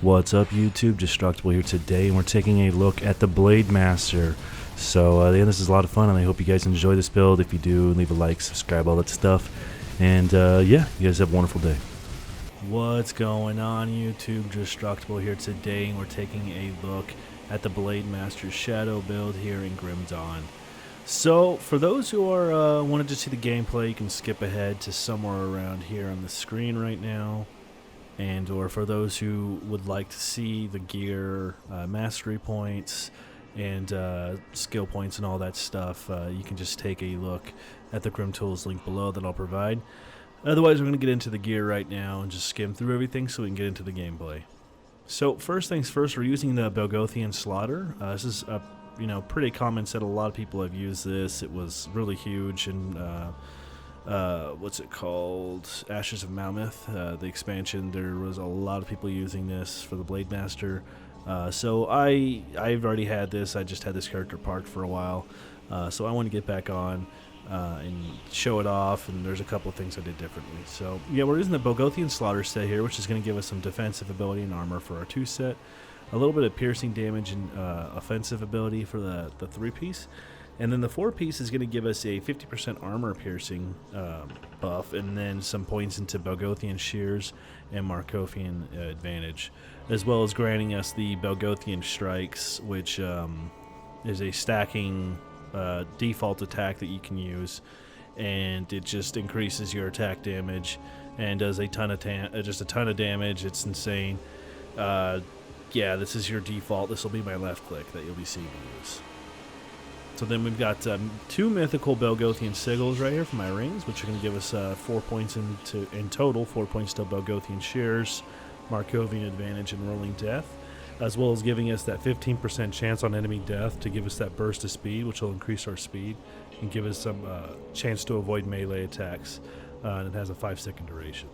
What's up, YouTube? Destructible here today, and we're taking a look at the Blademaster. So, this is a lot of fun, and I hope you guys enjoy this build. If you do, leave a like, subscribe, all that stuff. And, yeah, you guys have a wonderful day. What's going on, YouTube? Destructible here today, and we're taking a look at the Blademaster Shadow build here in Grim Dawn. So, for those who are wanted to see the gameplay, you can skip ahead to somewhere around here on the screen right now. And or for those who would like to see the gear, mastery points, and skill points and all that stuff, you can just take a look at the Grim Tools link below that I'll provide. Otherwise, we're going to get into the gear right now and just skim through everything so we can get into the gameplay. So first things first, we're using the Belgothian Slaughter. This is a pretty common set. A lot of people have used this. It was really huge and what's it called? Ashes of Mammoth, the expansion. There was a lot of people using this for the Blademaster. So I've already had this. I just had this character parked for a while. So I want to get back on and show it off, and there's a couple of things I did differently. So yeah, we're using the Belgothian Slaughter set here, which is going to give us some defensive ability and armor for our 2 set. A little bit of piercing damage and offensive ability for the 3-piece. And then the 4-piece is going to give us a 50% armor piercing buff, and then some points into Belgothian Shears and Markovian Advantage, as well as granting us the Belgothian Strikes, which is a stacking default attack that you can use, and it just increases your attack damage and does a ton of just a ton of damage. It's insane. Yeah, this is your default. This will be my left click that you'll be seeing me use. So then we've got 2 mythical Belgothian Sigils right here for my rings, which are going to give us 4 points in total, 4 points to Belgothian Shears, Markovian Advantage, and Rolling Death, as well as giving us that 15% chance on enemy death to give us that burst of speed, which will increase our speed, and give us some chance to avoid melee attacks, and it has a 5-second duration.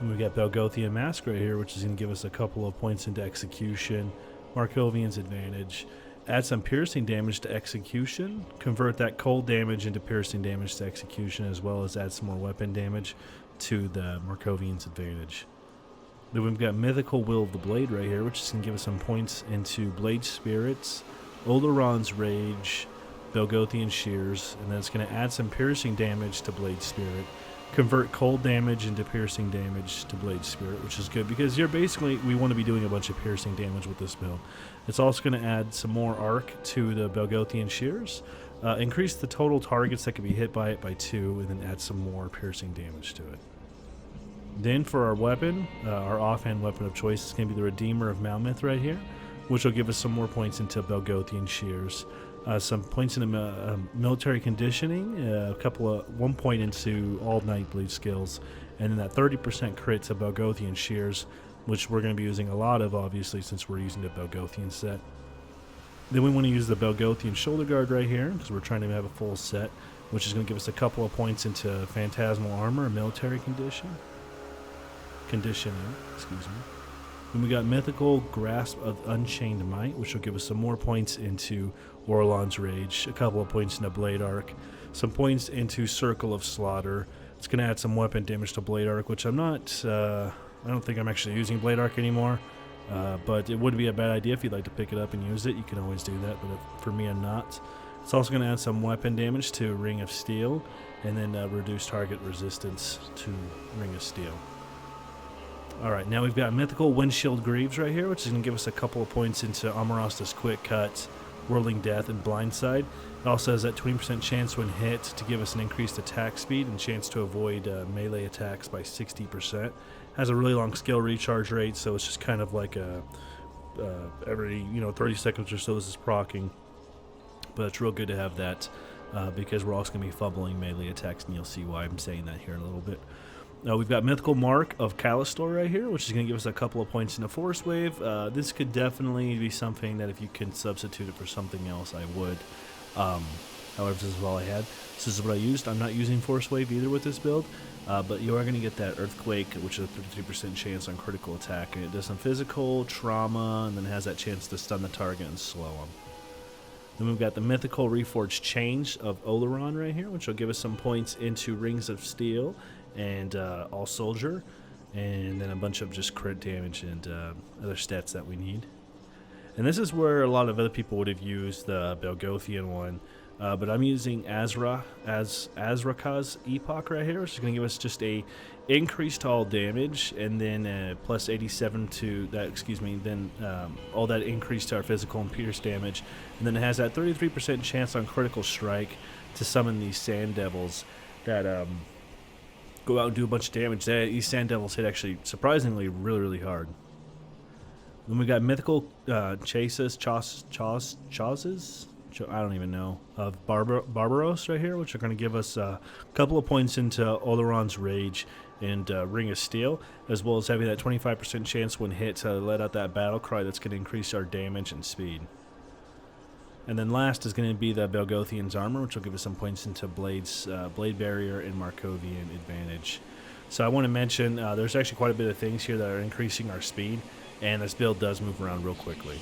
And we've got Belgothian Mask right here, which is going to give us a couple of points into Execution, Markovian's Advantage, add some piercing damage to Execution, convert that cold damage into piercing damage to Execution, as well as add some more weapon damage to the Markovian's Advantage. Then we've got Mythical Will of the Blade right here, which is going to give us some points into Blade Spirits, Oleron's Rage, Belgothian Shears, and then it's going to add some piercing damage to Blade Spirit, convert cold damage into piercing damage to Blade Spirit, which is good because we want to be doing a bunch of piercing damage with this build. It's also going to add some more arc to the Belgothian Shears, increase the total targets that can be hit by it by 2, and then add some more piercing damage to it. Then for our weapon, our offhand weapon of choice is going to be the Redeemer of Mammoth right here, which will give us some more points into Belgothian Shears. Some points in military conditioning, 1 point into all Nightblade skills, and then that 30% crit to Belgothian Shears, which we're going to be using a lot of, obviously, since we're using the Belgothian set. Then we want to use the Belgothian Shoulder Guard right here, because we're trying to have a full set, which is going to give us a couple of points into Phantasmal Armor and military conditioning. Then we got Mythical Grasp of Unchained Might, which will give us some more points into Orlon's Rage, a couple of points into Blade Arc, some points into Circle of Slaughter. It's going to add some weapon damage to Blade Arc, which I don't think I'm actually using Blade Arc anymore, but it would be a bad idea if you'd like to pick it up and use it. You can always do that, but for me, I'm not. It's also going to add some weapon damage to Ring of Steel, and then reduce target resistance to Ring of Steel. Alright, now we've got Mythical Windshield Greaves right here, which is going to give us a couple of points into Amarasta's Quick Cut, Whirling Death, and Blindside. It also has that 20% chance when hit to give us an increased attack speed and chance to avoid melee attacks by 60%. Has a really long skill recharge rate, so it's just kind of like every 30 seconds or so this is proccing. But it's real good to have that because we're also going to be fumbling melee attacks, and you'll see why I'm saying that here in a little bit. We've got Mythical Mark of Callistor right here, which is going to give us a couple of points in a Force Wave. This could definitely be something that if you can substitute it for something else, I would. However, this is all I had. This is what I used. I'm not using Force Wave either with this build, but you are going to get that Earthquake, which is a 33% chance on critical attack. And it does some physical, trauma, and then has that chance to stun the target and slow them. Then we've got the Mythical Reforged Change of Oleron right here, which will give us some points into Rings of Steel and All Soldier. and then a bunch of just crit damage and other stats that we need. And this is where a lot of other people would have used the Belgothian one, but I'm using Azraka's Epoch right here, which is going to give us just a increased all damage, and then plus 87 to that. Then all that increased to our physical and pierce damage, and then it has that 33% chance on critical strike to summon these Sand Devils that go out and do a bunch of damage. These Sand Devils hit actually surprisingly really hard. Then we got mythical chases, I don't even know, of Barbaros right here, which are going to give us a couple of points into Oleron's Rage and Ring of Steel, as well as having that 25% chance when hit to let out that battle cry that's going to increase our damage and speed. And then last is going to be the Belgothian's Armor, which will give us some points into Blade Barrier and Markovian Advantage. So I want to mention there's actually quite a bit of things here that are increasing our speed, and this build does move around real quickly.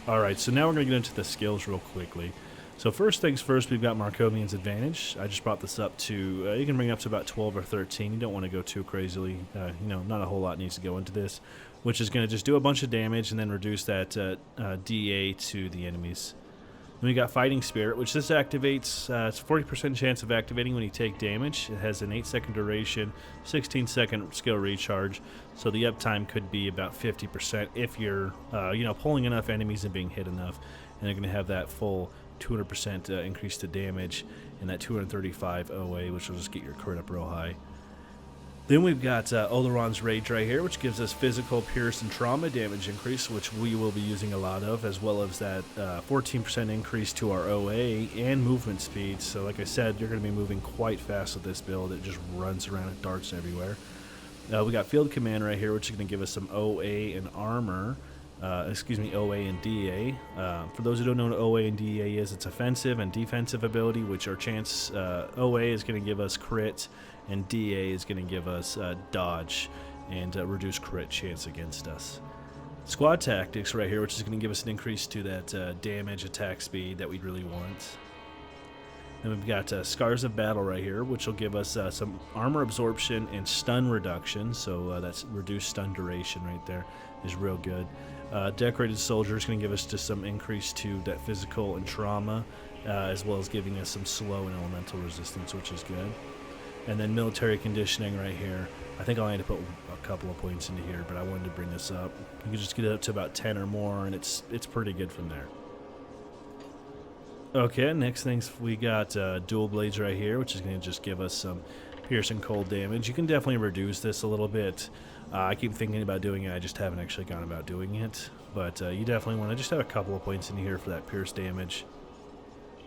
Alright, so now we're going to get into the skills real quickly. So first things first, we've got Markovian's Advantage. I just brought this up to, you can bring it up to about 12 or 13. You don't want to go too crazily. Not a whole lot needs to go into this, which is going to just do a bunch of damage and then reduce that DA to the enemies. Then we got Fighting Spirit, which this activates. It's a 40% chance of activating when you take damage. It has an 8-second duration, 16-second skill recharge, so the uptime could be about 50% if you're, pulling enough enemies and being hit enough. And they're going to have that full 200% increase to damage and that 235 OA, which will just get your crit up real high. Then we've got Oleron's Rage right here, which gives us physical, pierce, and trauma damage increase, which we will be using a lot of, as well as that 14% increase to our OA and movement speed. So like I said, you're going to be moving quite fast with this build. It just runs around and darts everywhere. We got Field Command right here, which is going to give us some OA and armor. OA and DA. For those who don't know what OA and DA is, it's offensive and defensive ability, which our chance, OA is going to give us crit, and DA is going to give us dodge and reduce crit chance against us. Squad Tactics right here, which is going to give us an increase to that damage attack speed that we really want. Then we've got Scars of Battle right here, which will give us some armor absorption and stun reduction. So that's reduced stun duration right there is real good. Decorated Soldier is going to give us just some increase to that physical and trauma, as well as giving us some slow and elemental resistance, which is good. And then Military Conditioning right here. I think I'll end up put a couple of points into here, but I wanted to bring this up. You can just get it up to about 10 or more, and it's pretty good from there. Okay, next things we got Dual Blades right here, which is going to just give us some pierce and cold damage. You can definitely reduce this a little bit. I keep thinking about doing it, I just haven't actually gone about doing it. But you definitely want to just have a couple of points in here for that pierce damage.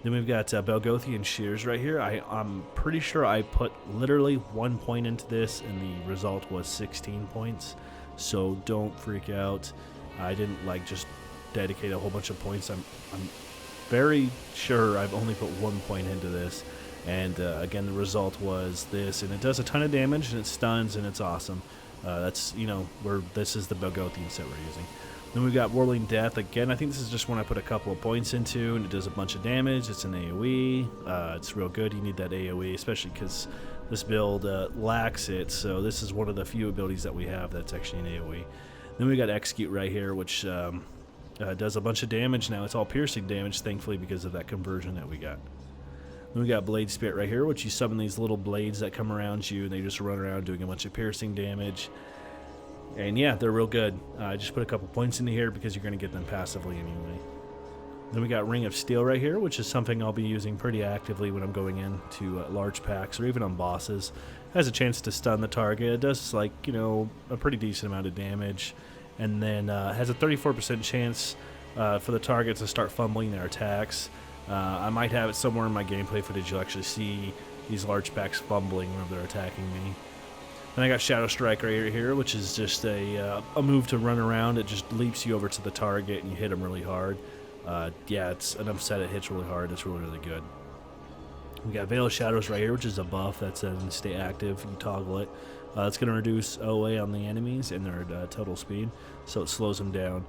Then we've got Belgothian Shears right here. I'm pretty sure I put literally 1 point into this, and the result was 16 points. So don't freak out. I didn't just dedicate a whole bunch of points. I'm very sure I've only put 1 point into this, and again the result was this, and it does a ton of damage, and it stuns, and it's awesome. That's this is the Belgothian set we're using. Then we've got Whirling Death. Again, I think this is just one I put a couple of points into, and it does a bunch of damage. It's an AoE. It's real good. You need that AoE, especially because this build lacks it, so this is one of the few abilities that we have that's actually an AoE. Then we got Execute right here, which does a bunch of damage. Now it's all piercing damage, thankfully, because of that conversion that we got. Then we got Blade Spirit right here, which you summon these little blades that come around you, and they just run around doing a bunch of piercing damage. And yeah, they're real good. I just put a couple points into here because you're going to get them passively anyway. Then we got Ring of Steel right here, which is something I'll be using pretty actively when I'm going into large packs or even on bosses. It has a chance to stun the target. It does a pretty decent amount of damage. And then has a 34% chance for the target to start fumbling their attacks. I might have it somewhere in my gameplay footage. You'll actually see these large packs fumbling whenever they're attacking me. Then I got Shadow Strike right here, which is just a move to run around. It just leaps you over to the target and you hit them really hard. Yeah, it's an upset. It hits really hard. It's really good. We got Veil of Shadows right here, which is a buff that says stay active. You toggle it. It's going to reduce OA on the enemies and their total speed, so it slows them down.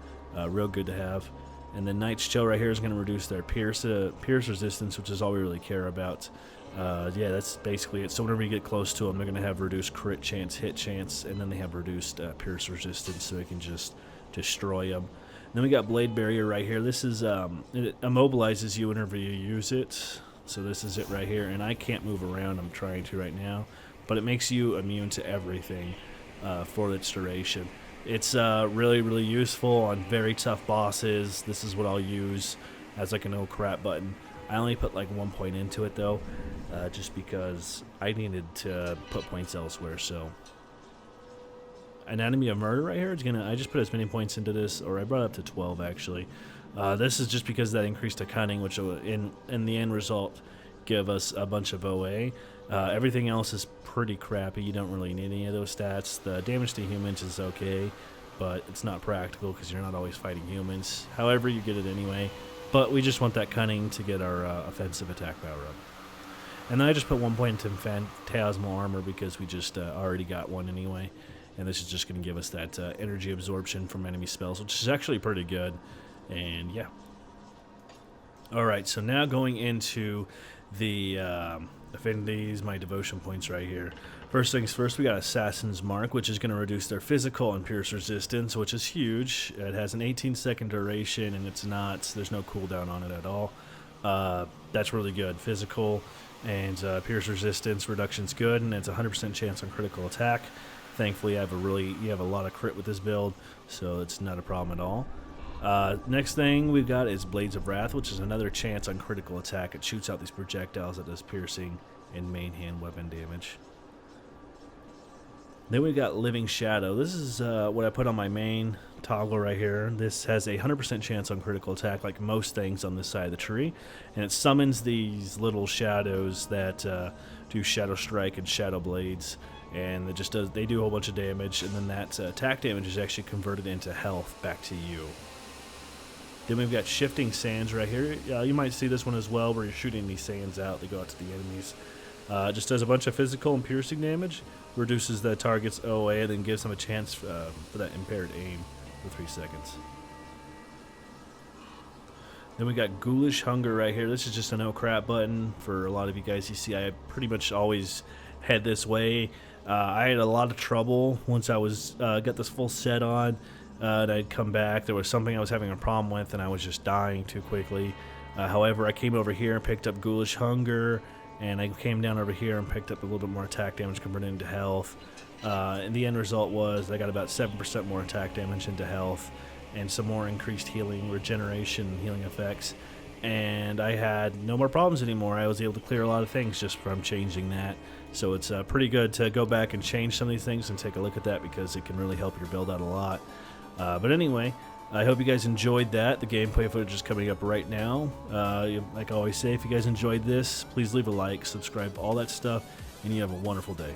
Real good to have. And then Night's Chill right here is going to reduce their pierce resistance, which is all we really care about. Yeah, that's basically it. So whenever you get close to them, they're going to have reduced crit chance, hit chance, and then they have reduced pierce resistance, so it can just destroy them. Then we got Blade Barrier right here. This is it immobilizes you whenever you use it. So this is it right here, and I can't move around. I'm trying to right now, but it makes you immune to everything for its duration. It's really, really useful on very tough bosses. This is what I'll use as like an oh crap button. I only put like 1 point into it though, just because I needed to put points elsewhere. So Anatomy of Murder right here. I just put as many points into this, or I brought it up to 12 actually. This is just because that increased to cunning, which will, in the end result, give us a bunch of OA. Everything else is pretty crappy. You don't really need any of those stats. The damage to humans is okay, but it's not practical because you're not always fighting humans. However, you get it anyway. But we just want that cunning to get our offensive attack power up. And then I just put 1 point into Phantasmal Armor because we just already got one anyway. And this is just going to give us that energy absorption from enemy spells, which is actually pretty good. And yeah. Alright, so now going into the affinities, my devotion points right here. First things first, we got Assassin's Mark, which is going to reduce their physical and pierce resistance, which is huge. It has an 18-second duration, and there's no cooldown on it at all. That's really good. Physical and pierce resistance reduction's good, and it's 100% chance on critical attack. Thankfully, you have a lot of crit with this build, so it's not a problem at all. Next thing we've got is Blades of Wrath, which is another chance on critical attack. It shoots out these projectiles that does piercing and main hand weapon damage. Then we've got Living Shadow. This is what I put on my main toggle right here. This has a 100% chance on critical attack, like most things on this side of the tree. And it summons these little shadows that do Shadow Strike and Shadow Blades. And they do a whole bunch of damage, and then that attack damage is actually converted into health back to you. Then we've got Shifting Sands right here. You might see this one as well, where you're shooting these sands out. They go out to the enemies. Just does a bunch of physical and piercing damage, reduces the target's OA, and then gives them a chance for that impaired aim for 3 seconds. Then we got Ghoulish Hunger right here. This is just a no crap button for a lot of you guys. You see, I pretty much always head this way. I had a lot of trouble once I got this full set on. And I'd come back. There was something I was having a problem with, and I was just dying too quickly. However, I came over here and picked up Ghoulish Hunger, and I came down over here and picked up a little bit more attack damage converted into health. And the end result was I got about 7% more attack damage into health, and some more increased healing, regeneration, and healing effects. And I had no more problems anymore. I was able to clear a lot of things just from changing that. So it's pretty good to go back and change some of these things and take a look at that, because it can really help your build out a lot. But anyway, I hope you guys enjoyed that. The gameplay footage is coming up right now. Like I always say, if you guys enjoyed this, please leave a like, subscribe, all that stuff, and you have a wonderful day.